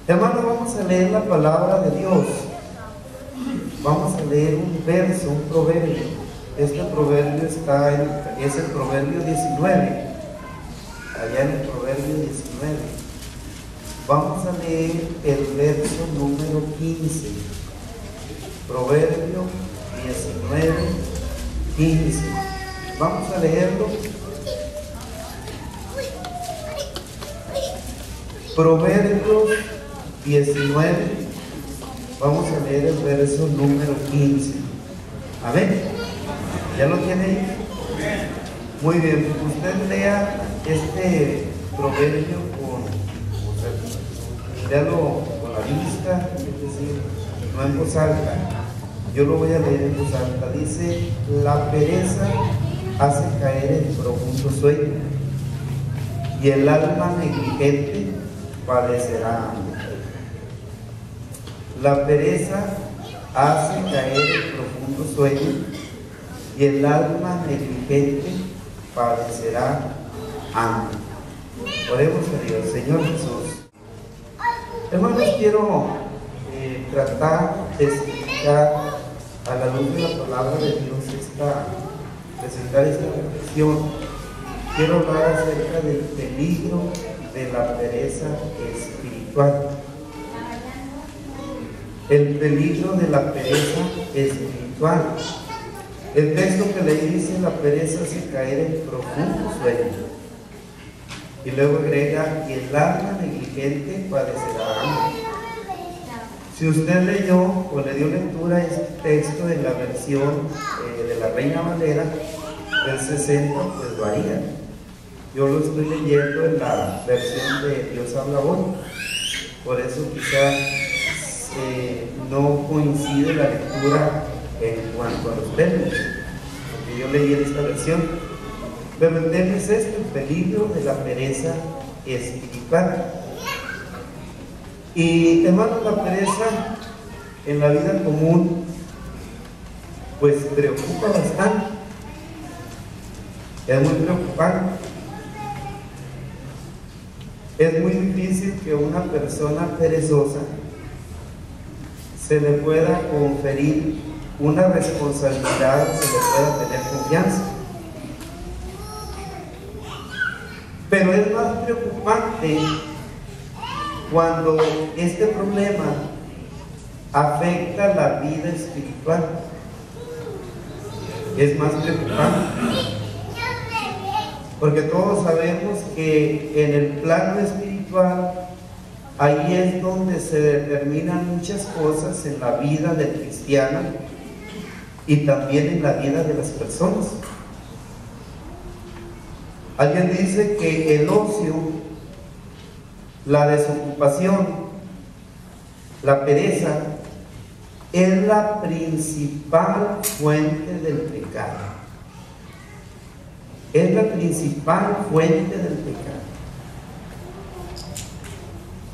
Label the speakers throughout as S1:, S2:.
S1: Hermano, vamos a leer la palabra de Dios. Vamos a leer un verso, un proverbio. Este proverbio es el proverbio 19. Allá en el proverbio 19. Vamos a leer el verso número 15. Proverbio 19, 15. Vamos a leerlo. Proverbios 19. Vamos a leer el verso número 15. Amén. ¿Ya lo tiene ahí? Muy bien. Usted lea este proverbio léalo con la vista, es decir, no en voz alta. Yo lo voy a leer en voz alta. Dice: la pereza hace caer en profundo sueño, y el alma negligente padecerá hambre. La pereza hace caer en profundo sueño, y el alma negligente padecerá hambre. Oremos a Dios. Señor Jesús, hermanos, quiero tratar de explicar a la luz de la palabra de Dios presentar esta reflexión. Quiero hablar acerca del peligro de la pereza espiritual. El peligro de la pereza espiritual. El texto que leí dice: la pereza hace caer en profundo sueño. Y luego agrega: y el alma negligente padecerá hambre. Si usted leyó o le dio lectura a este texto en la versión de la Reina Valera del 60, pues varía. Yo lo estoy leyendo en la versión de Dios habla hoy. Por eso quizá no coincide la lectura en cuanto a los términos, porque yo leí en esta versión. Pero el tema es este: el peligro de la pereza espiritual. Y hermanos, la pereza en la vida común pues preocupa bastante. Es muy preocupante. Es muy difícil que una persona perezosa se le pueda conferir una responsabilidad, se le pueda tener confianza. Pero es más preocupante cuando este problema afecta la vida espiritual. Es más preocupante porque todos sabemos que en el plano espiritual ahí es donde se determinan muchas cosas en la vida del cristiano y también en la vida de las personas. Alguien dice que el ocio, la desocupación, la pereza es la principal fuente del pecado. Es la principal fuente del pecado.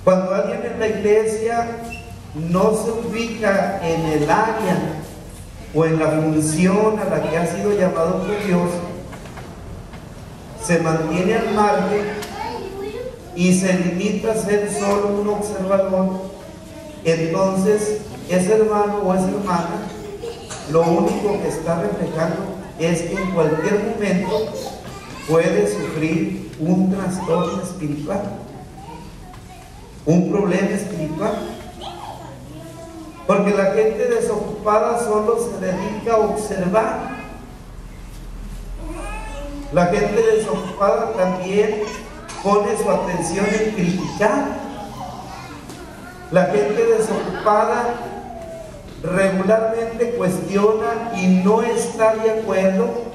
S1: Cuando alguien en la iglesia no se ubica en el área o en la función a la que ha sido llamado por Dios, se mantiene al margen y se limita a ser solo un observador, entonces ese hermano o esa hermana lo único que está reflejando es que en cualquier momento puede sufrir un trastorno espiritual, un problema espiritual, porque la gente desocupada solo se dedica a observar. La gente desocupada también pone su atención en criticar. La gente desocupada regularmente cuestiona y no está de acuerdo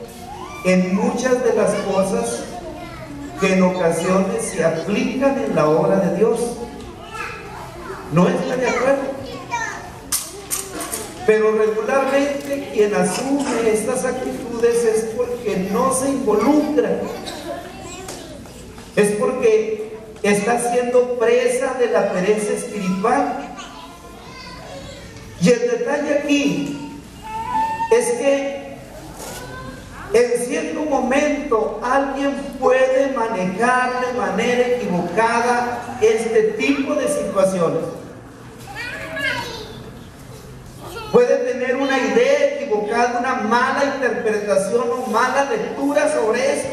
S1: en muchas de las cosas que en ocasiones se aplican en la obra de Dios. No está de acuerdo. Pero regularmente quien asume estas actitudes es porque no se involucra. Es porque está siendo presa de la pereza espiritual. Y el detalle aquí es que en cierto momento alguien puede manejar de manera equivocada este tipo de situaciones situaciones. Puede tener una idea equivocada, una mala interpretación o mala lectura sobre eso.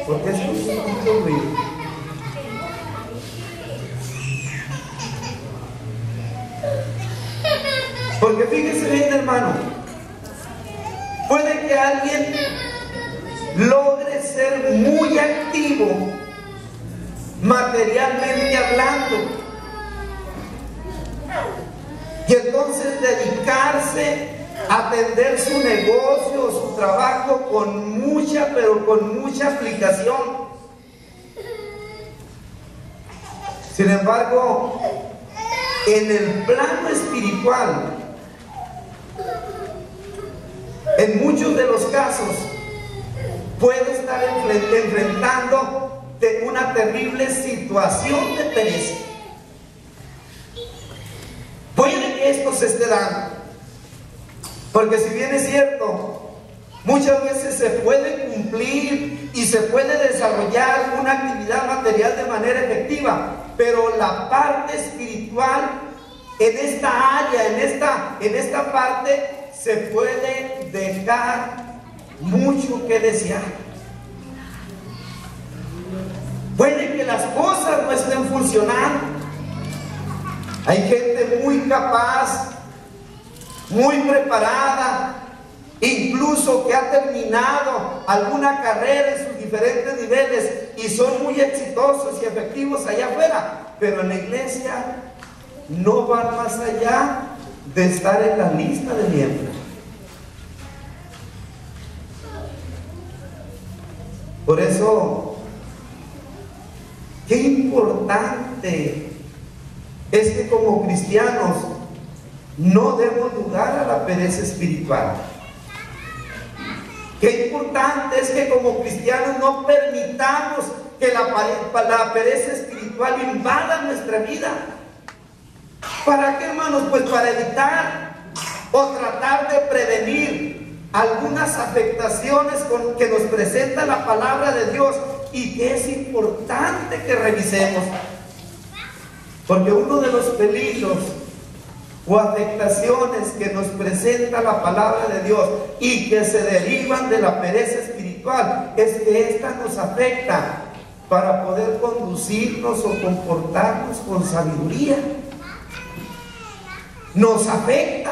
S1: Porque es mucho ruido. Porque fíjese bien, hermano, puede que alguien logre ser muy activo materialmente hablando y entonces dedicarse a atender su negocio o su trabajo con mucha, pero con mucha aplicación. Sin embargo, en el plano espiritual, en muchos de los casos, puede estar enfrentando una terrible situación de pereza. Puede que esto se esté dando, porque si bien es cierto, muchas veces se puede cumplir y se puede desarrollar una actividad material de manera efectiva, pero la parte espiritual, en esta área, en esta parte, se puede dejar mucho que desear. Puede que las cosas no estén funcionando. Hay gente muy capaz, muy preparada, incluso que ha terminado alguna carrera en sus diferentes niveles y son muy exitosos y efectivos allá afuera, pero en la iglesia no van más allá de estar en la lista de miembros. Por eso, qué importante es que como cristianos no demos lugar a la pereza espiritual. Qué importante es que como cristianos no permitamos que la pereza espiritual invada nuestra vida. ¿Para qué, hermanos? Pues para evitar o tratar de prevenir algunas afectaciones que nos presenta la palabra de Dios y que es importante que revisemos. Porque uno de los peligros o afectaciones que nos presenta la palabra de Dios y que se derivan de la pereza espiritual es que ésta nos afecta para poder conducirnos o comportarnos con sabiduría. Nos afecta.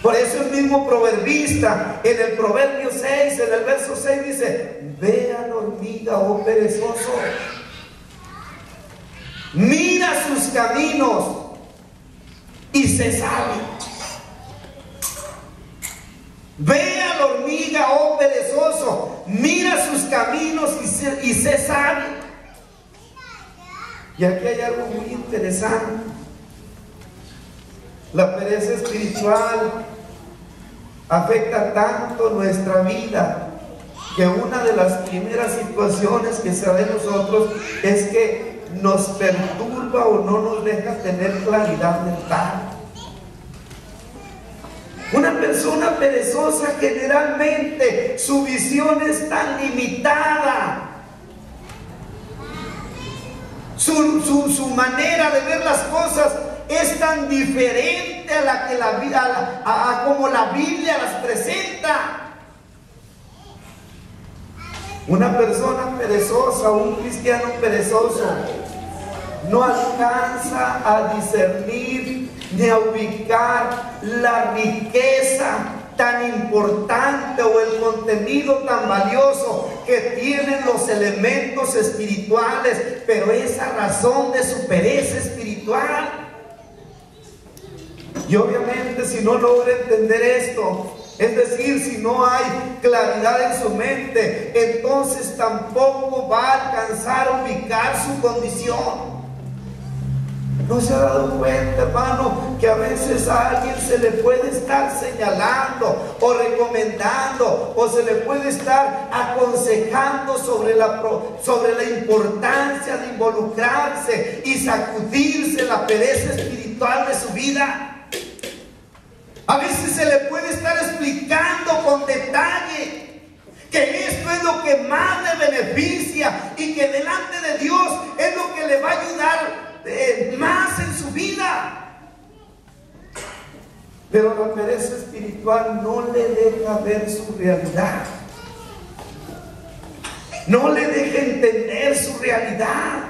S1: Por eso el mismo proverbista en el Proverbio 6, en el verso 6 dice: ve a la hormiga, oh perezoso, mira sus caminos y sé sabio. Ve a la hormiga, oh perezoso, mira sus caminos y sé sabio. Y aquí hay algo muy interesante. La pereza espiritual afecta tanto nuestra vida que una de las primeras situaciones que se da en nosotros es que nos perturba o no nos deja tener claridad mental. Una persona perezosa generalmente su visión es tan limitada, su manera de ver las cosas es tan diferente a la que como la Biblia las presenta. Una persona perezosa, un cristiano perezoso, no alcanza a discernir ni a ubicar la riqueza tan importante o el contenido tan valioso que tienen los elementos espirituales, pero esa razón de su pereza espiritual. Y obviamente si no logra entender esto, es decir, si no hay claridad en su mente, entonces tampoco va a alcanzar a ubicar su condición. ¿No se ha dado cuenta, hermano, que a veces a alguien se le puede estar señalando o recomendando o se le puede estar aconsejando sobre la importancia de involucrarse y sacudirse la pereza espiritual de su vida? A veces se le puede estar explicando con detalle que esto es lo que más le beneficia y que delante de Dios es lo que le va a ayudar Pero la pereza espiritual no le deja ver su realidad. No le deja entender su realidad.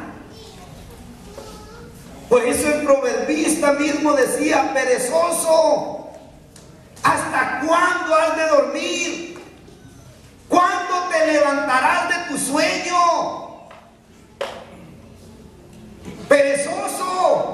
S1: Por eso el proverbista mismo decía: perezoso, ¿hasta cuándo has de dormir? ¿Cuándo te levantarás de tu sueño? Perezoso.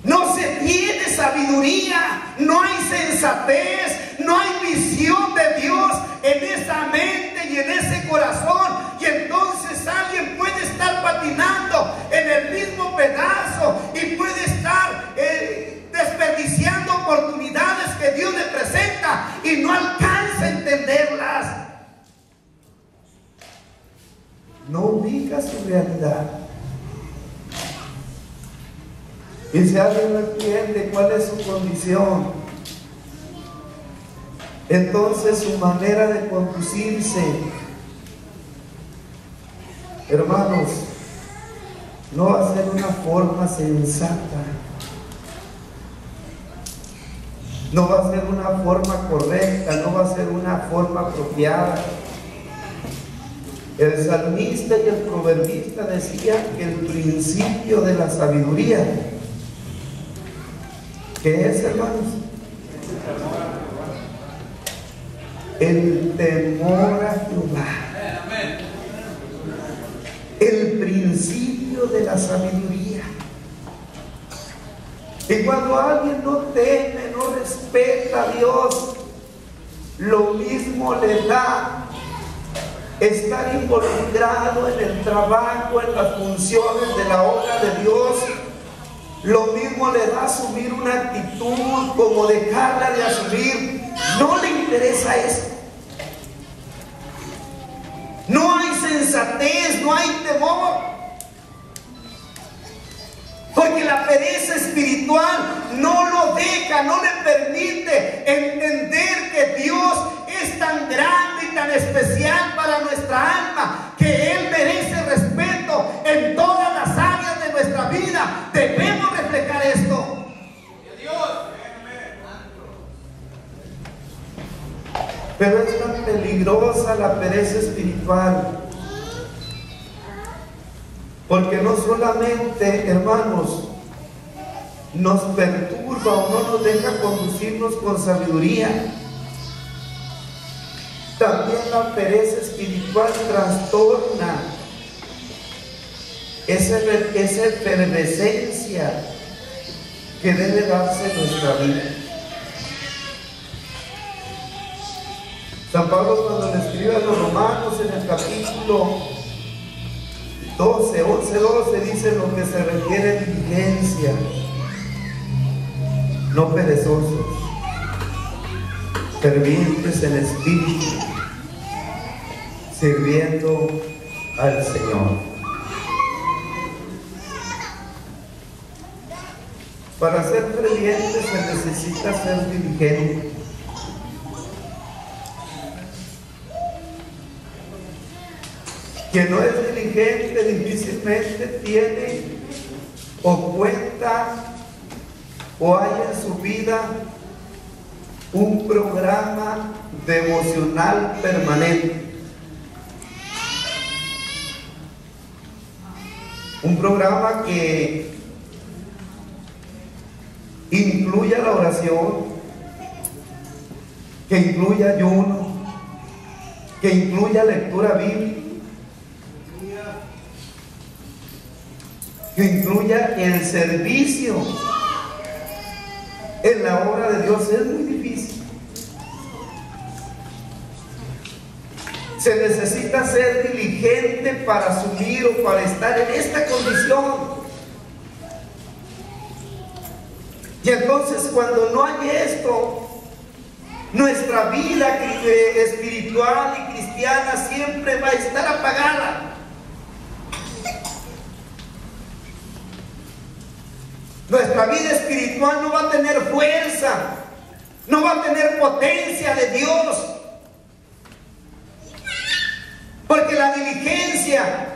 S1: No se tiene sabiduría, no hay sensatez, no hay visión de Dios en esa mente y en ese corazón. Y entonces alguien puede estar patinando en el mismo pedazo y puede estar desperdiciando oportunidades que Dios le presenta y no alcanza a entenderlas. No ubica su realidad. Y si alguien no entiende cuál es su condición, entonces su manera de conducirse, hermanos, no va a ser una forma sensata, no va a ser una forma correcta, no va a ser una forma apropiada. El salmista y el proverbista decían que el principio de la sabiduría, ¿qué es, hermanos? El temor a Jehová. El principio de la sabiduría. Y cuando alguien no teme, no respeta a Dios, lo mismo le da estar involucrado en el trabajo, en las funciones de la obra de Dios. Lo mismo le da asumir una actitud como dejarla de asumir. No le interesa eso. No hay sensatez, no hay temor. Porque la pereza espiritual no lo deja, no le permite entender que Dios es tan grande y tan especial para nuestra alma, que Él merece respeto en todas las áreas de nuestra vida. Debemos reflejar esto. Pero es tan peligrosa la pereza espiritual, porque no solamente, hermanos, nos perturba o no nos deja conducirnos con sabiduría, también la pereza espiritual trastorna esa efervescencia que debe darse en nuestra vida. San Pablo, cuando le escribe a los romanos en el capítulo 11:12, dice: lo que se requiere diligencia, no perezosos, fervientes en espíritu, sirviendo al Señor. Para ser ferviente se necesita ser diligente. Quien no es diligente difícilmente tiene o cuenta o hay en su vida un programa devocional permanente. Un programa que incluya la oración, que incluya ayuno, que incluya lectura bíblica, que incluya el servicio en la obra de Dios. Es muy difícil. Se necesita ser diligente para asumir o para estar en esta condición. Y entonces, cuando no hay esto, nuestra vida espiritual y cristiana siempre va a estar apagada. Nuestra vida espiritual no va a tener fuerza, no va a tener potencia de Dios. Porque la diligencia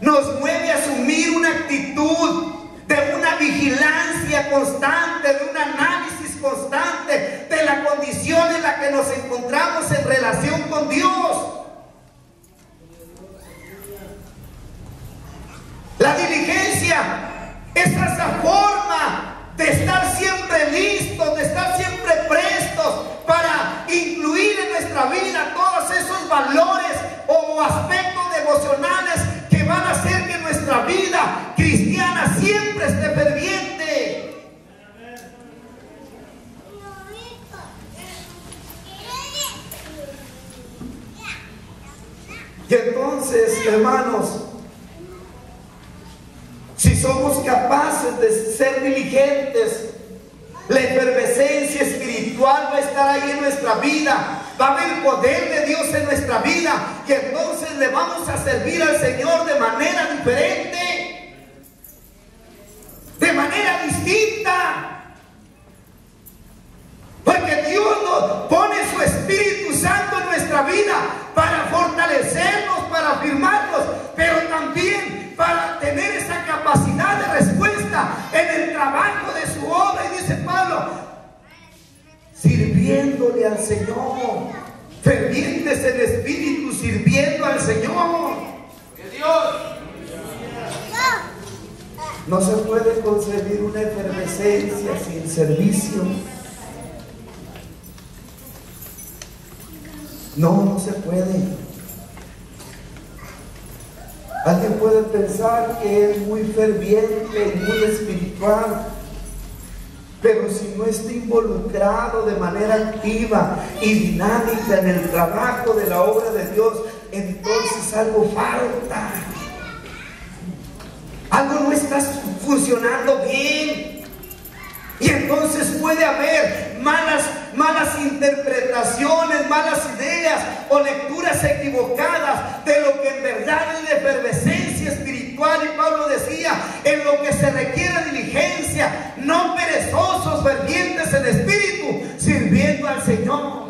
S1: nos mueve a asumir una una actitud, de una vigilancia constante, de un análisis constante de la condición en la que nos encontramos en relación con Dios. La diligencia es esa forma de estar siempre listos, de estar siempre prestos para incluir en nuestra vida todos esos valores o aspectos devocionales que van a hacer que nuestra vida cristiana siempre esté ferviente. Y entonces, hermanos, si somos capaces de ser diligentes, la efervescencia espiritual va a estar ahí en nuestra vida. Va a haber poder de Dios en nuestra vida. Y entonces le vamos a servir al Señor de manera diferente, de manera distinta. Porque Dios nos pone su Espíritu Santo en nuestra vida para fortalecernos, para afirmarnos, pero también para tener esa capacidad de respuesta en el trabajo de su obra. Y dice Pablo, sirviéndole al Señor, fervientes en espíritu, sirviendo al Señor. Dios. No se puede concebir una efervescencia sin servicio. No se puede. Alguien puede pensar que es muy ferviente, muy espiritual, pero si no está involucrado de manera activa y dinámica en el trabajo de la obra de Dios, entonces algo falta. Algo no está funcionando bien. Y entonces puede haber malas interpretaciones, malas ideas o lecturas equivocadas de lo que en verdad es la efervescencia espiritual. Y Pablo decía, en lo que se requiere diligencia, no perezosos, fervientes en espíritu, sirviendo al Señor.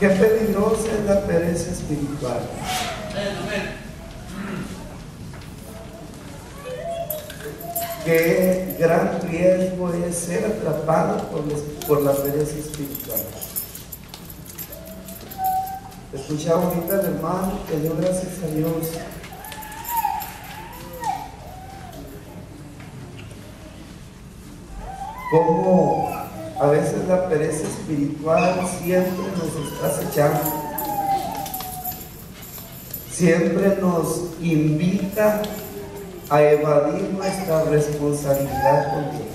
S1: Qué peligrosa es la pereza espiritual. Qué gran riesgo es ser atrapado por la pereza espiritual. Escuchaba ahorita al hermano que dio gracias a Dios. Cómo a veces la pereza espiritual siempre nos está acechando, siempre nos invita a evadir nuestra responsabilidad con Dios.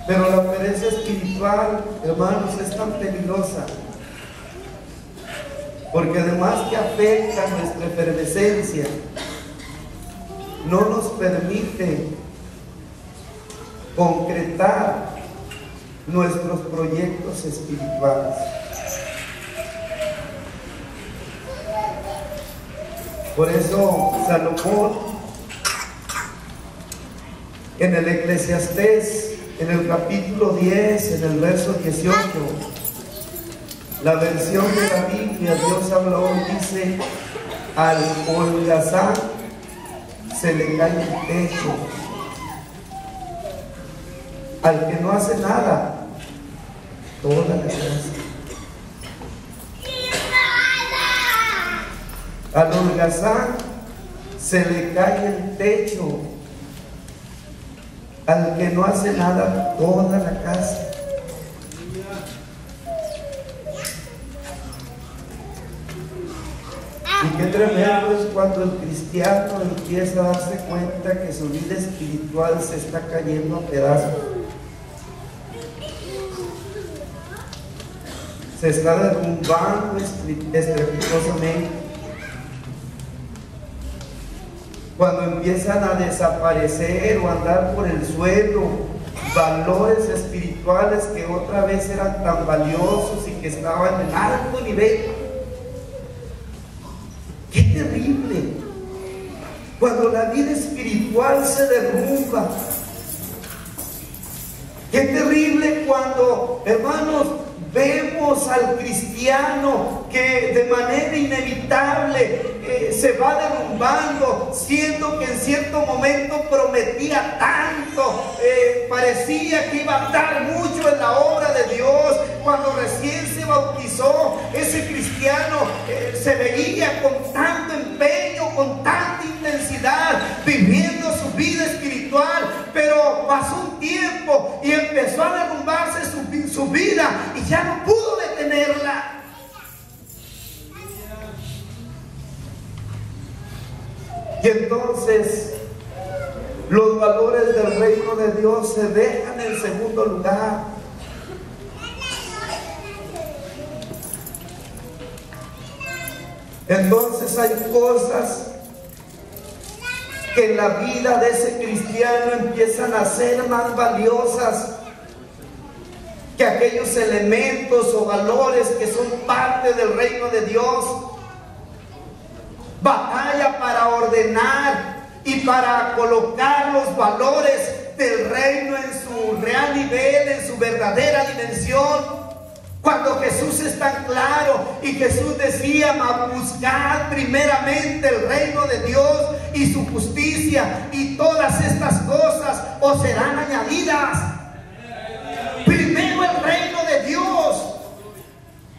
S1: Pero la pereza espiritual, hermanos, es tan peligrosa, porque además que afecta nuestra efervescencia, no nos permite concretar nuestros proyectos espirituales. Por eso Salomón en el Eclesiastés, en el capítulo 10, en el verso 18, la versión de la Biblia, Dios habló y dice: al holgazán se le cae el techo, al que no hace nada, toda la casa. Al holgazán se le cae el techo, al que no hace nada, toda la casa. Y qué tremendo es cuando el cristiano empieza a darse cuenta que su vida espiritual se está cayendo a pedazos. Se está derrumbando estrepitosamente. Cuando empiezan a desaparecer o a andar por el suelo valores espirituales que otra vez eran tan valiosos y que estaban en alto nivel. ¡Qué terrible! cuando la vida espiritual se derrumba. Qué terrible cuando, hermanos, vemos al cristiano que de manera inevitable se va derrumbando, siendo que en cierto momento prometía tanto, parecía que iba a dar mucho en la obra de Dios. Cuando recién se bautizó, ese cristiano se veía con tanto empeño, con tanta intensidad, viviendo su vida espiritual, pero pasó un tiempo y empezó a derrumbarse su vida y ya no pudo detenerla. Y entonces los valores del reino de Dios se dejan en segundo lugar. Entonces hay cosas que en la vida de ese cristiano empiezan a ser más valiosas que aquellos elementos o valores que son parte del reino de Dios. Batalla para ordenar y para colocar los valores del reino en su real nivel, en su verdadera dimensión. Cuando Jesús es tan claro y Jesús decía: buscad primeramente el reino de Dios y su justicia, y todas estas cosas os serán añadidas. Primero el reino de Dios.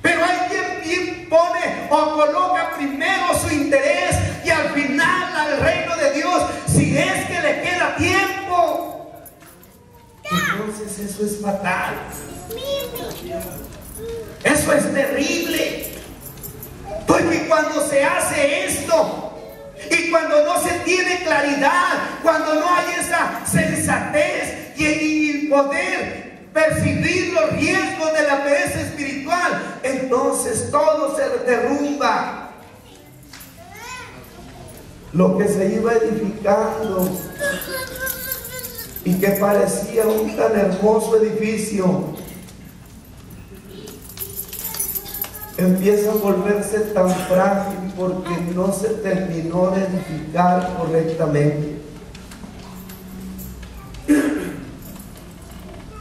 S1: Pero hay quien pone o coloca primero su interés y al final al reino de Dios, si es que le queda tiempo. Entonces eso es fatal. Eso es terrible. Porque cuando se hace esto y cuando no se tiene claridad, cuando no hay esa sensatez y poder percibir los riesgos de la pereza espiritual, entonces todo se derrumba. Lo que se iba edificando y que parecía un tan hermoso edificio empieza a volverse tan frágil porque no se terminó de edificar correctamente.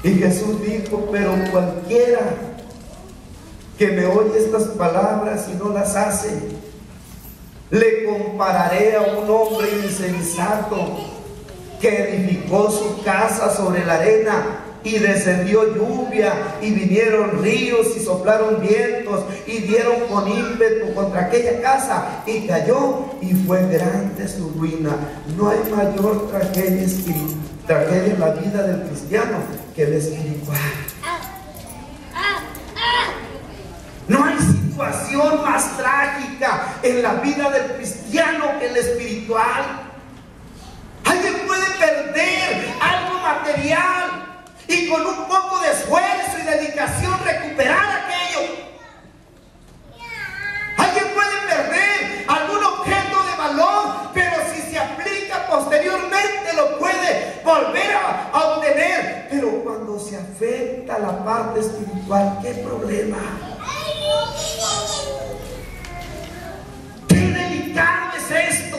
S1: Y Jesús dijo: pero cualquiera que me oye estas palabras y no las hace, le compararé a un hombre insensato que edificó su casa sobre la arena, y descendió lluvia y vinieron ríos y soplaron vientos y dieron con ímpetu contra aquella casa, y cayó, y fue grande su ruina. No hay mayor tragedia en la vida del cristiano que el espiritual. No hay situación más trágica en la vida del cristiano que el espiritual. Alguien puede perder algo material y con un poco de esfuerzo y dedicación recuperar aquello. Alguien puede perder algún objeto de valor, pero si se aplica posteriormente lo puede volver a obtener. Pero cuando se afecta la parte espiritual, ¿qué problema? ¡Qué delicado es esto!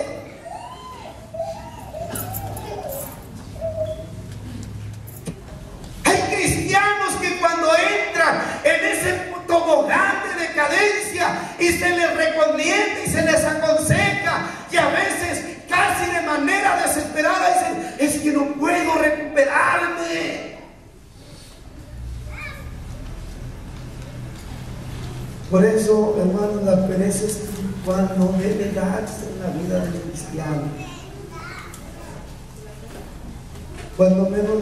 S1: Cristianos que cuando entran en ese tobogán de decadencia y se les recomienda y se les aconseja, y a veces casi de manera desesperada dicen: es que no puedo recuperarme. Por eso, hermanos, la pereza espiritual no debe darse en la vida del cristiano. Cuando menos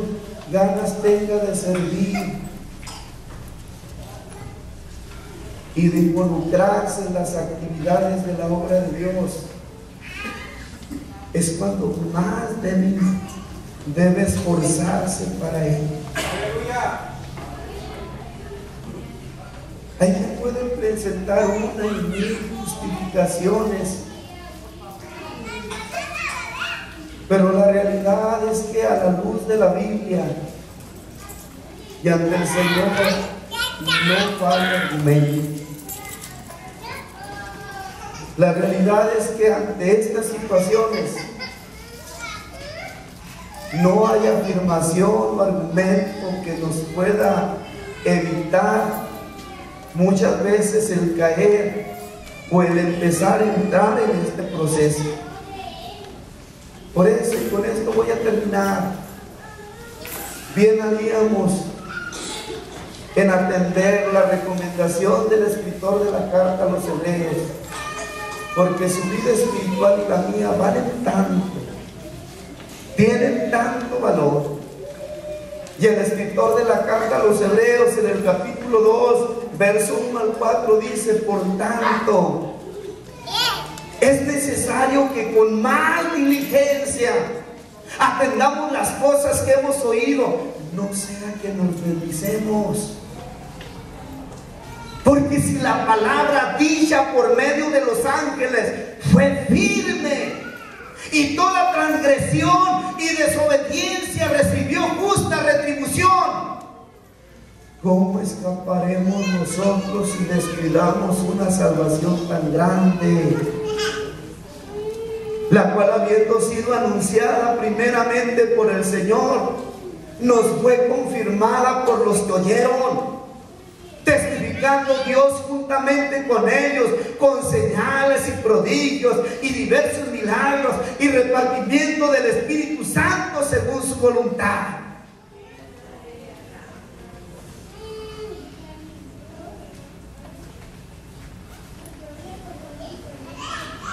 S1: ganas tenga de servir y de involucrarse en las actividades de la obra de Dios, es cuando más debe esforzarse para ello. Hay que pueden presentar una y mil justificaciones, pero la realidad es que a la luz de la Biblia y ante el Señor no falta argumento. La realidad es que ante estas situaciones no hay afirmación o argumento que nos pueda evitar muchas veces el caer o el empezar a entrar en este proceso. Por eso, y con esto voy a terminar, bien haríamos en atender la recomendación del escritor de la carta a los hebreos, porque su vida espiritual y la mía valen tanto, tienen tanto valor. Y el escritor de la carta a los hebreos, en el capítulo 2, verso 1 al 4, dice: por tanto, es necesario que con más diligencia atendamos las cosas que hemos oído, no sea que nos deslicemos. Porque si la palabra dicha por medio de los ángeles fue firme, y toda transgresión y desobediencia recibió justa retribución, ¿cómo escaparemos nosotros si descuidamos una salvación tan grande, la cual, habiendo sido anunciada primeramente por el Señor, nos fue confirmada por los que oyeron, testificando Dios juntamente con ellos, con señales y prodigios y diversos milagros y repartimiento del Espíritu Santo según su voluntad?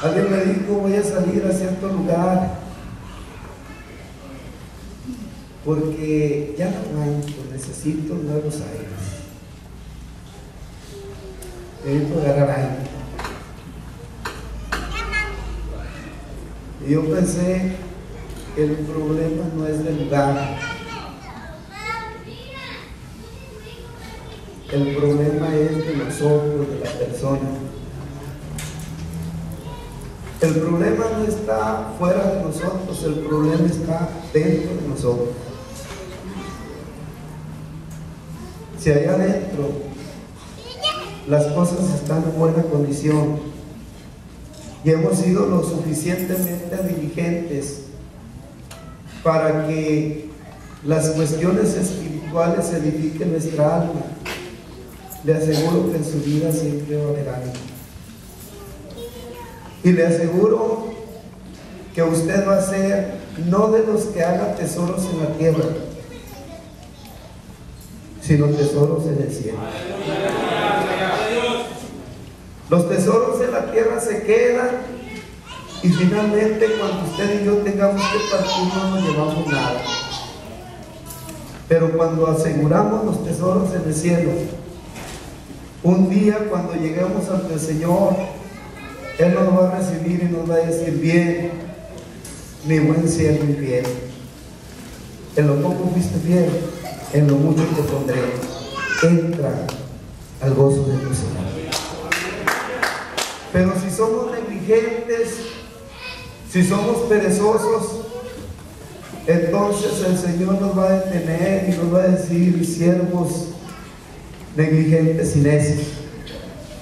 S1: Alguien me dijo: voy a salir a cierto lugar porque ya no aguanto, necesito nuevos aires. Necesito agarrar aire. Y yo pensé que el problema no es del lugar, el problema es de nosotros, de la persona. El problema no está fuera de nosotros, el problema está dentro de nosotros. Si allá adentro las cosas están en buena condición y hemos sido lo suficientemente diligentes para que las cuestiones espirituales edifiquen nuestra alma, le aseguro que en su vida siempre va a haber ánimo. Y le aseguro que usted va a ser no de los que hagan tesoros en la tierra, sino tesoros en el cielo. Los tesoros de la tierra se quedan y finalmente cuando usted y yo tengamos que partir no nos llevamos nada. Pero cuando aseguramos los tesoros en el cielo, un día cuando lleguemos ante el Señor, Él nos va a recibir y nos va a decir: bien, mi buen siervo y fiel, en lo poco fuiste fiel, en lo mucho te pondré, entra al gozo de tu Señor. Pero si somos negligentes, si somos perezosos, entonces el Señor nos va a detener y nos va a decir: siervos negligentes y necios,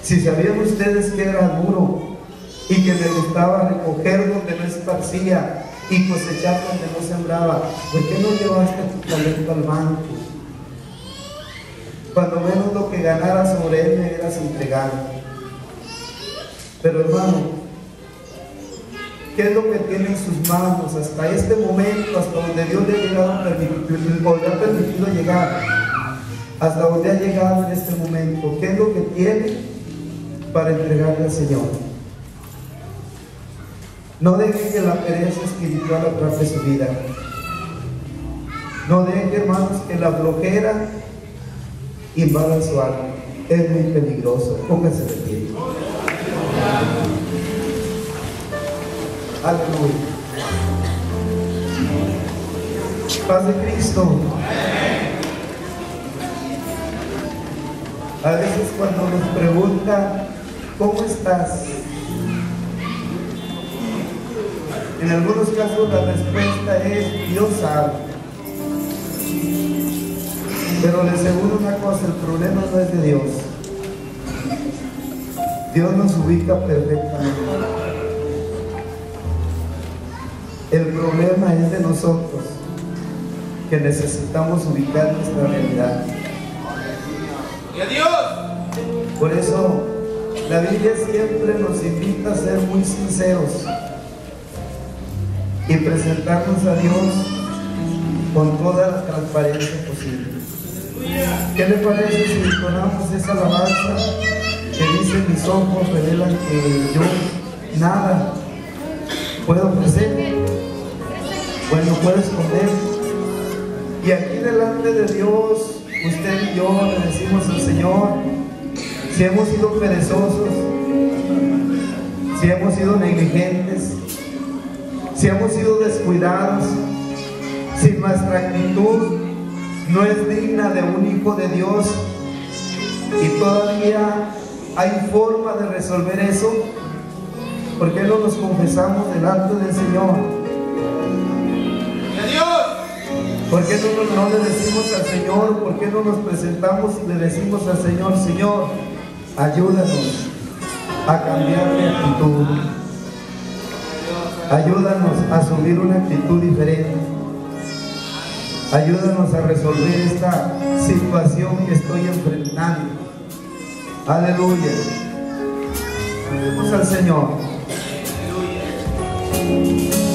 S1: si sabían ustedes que era duro y que me gustaba recoger donde no esparcía y cosechar donde no sembraba, ¿por qué no llevaste tu talento al banco? Cuando menos lo que ganara sobre él me hubieras entregado. Pero hermano, ¿qué es lo que tiene en sus manos hasta este momento, hasta donde Dios le ha permitido llegar? Hasta donde ha llegado en este momento, ¿qué es lo que tiene para entregarle al Señor? No deje que la pereza espiritual atrape su vida. No deje, hermanos, que la flojera invada su alma. Es muy peligroso. Póngase de pie. Aleluya. Paz de Cristo. A veces cuando nos preguntan: ¿cómo estás? En algunos casos la respuesta es: Dios sabe. Pero les aseguro una cosa: el problema no es de Dios. Dios nos ubica perfectamente. El problema es de nosotros. que necesitamos ubicar nuestra realidad.
S2: ¡Y adiós!
S1: Por eso la Biblia siempre nos invita a ser muy sinceros y presentarnos a Dios con toda la transparencia posible. ¿Qué le parece si entonamos esa alabanza que dice: mis ojos revelan que yo nada puedo ofrecer, bueno, puedo esconder? Y aquí delante de Dios, usted y yo le decimos al Señor, si hemos sido perezosos, si hemos sido negligentes, si hemos sido descuidados, si nuestra actitud no es digna de un hijo de Dios y todavía hay forma de resolver eso, ¿por qué no nos confesamos delante del Señor?
S2: ¡Y adiós!
S1: ¿Por qué no le decimos al Señor? ¿Por qué no nos presentamos y le decimos al Señor: Señor, ayúdanos a cambiar de actitud, ayúdanos a asumir una actitud diferente, ayúdanos a resolver esta situación que estoy enfrentando? Aleluya. Vamos al Señor.
S2: ¡Aleluya!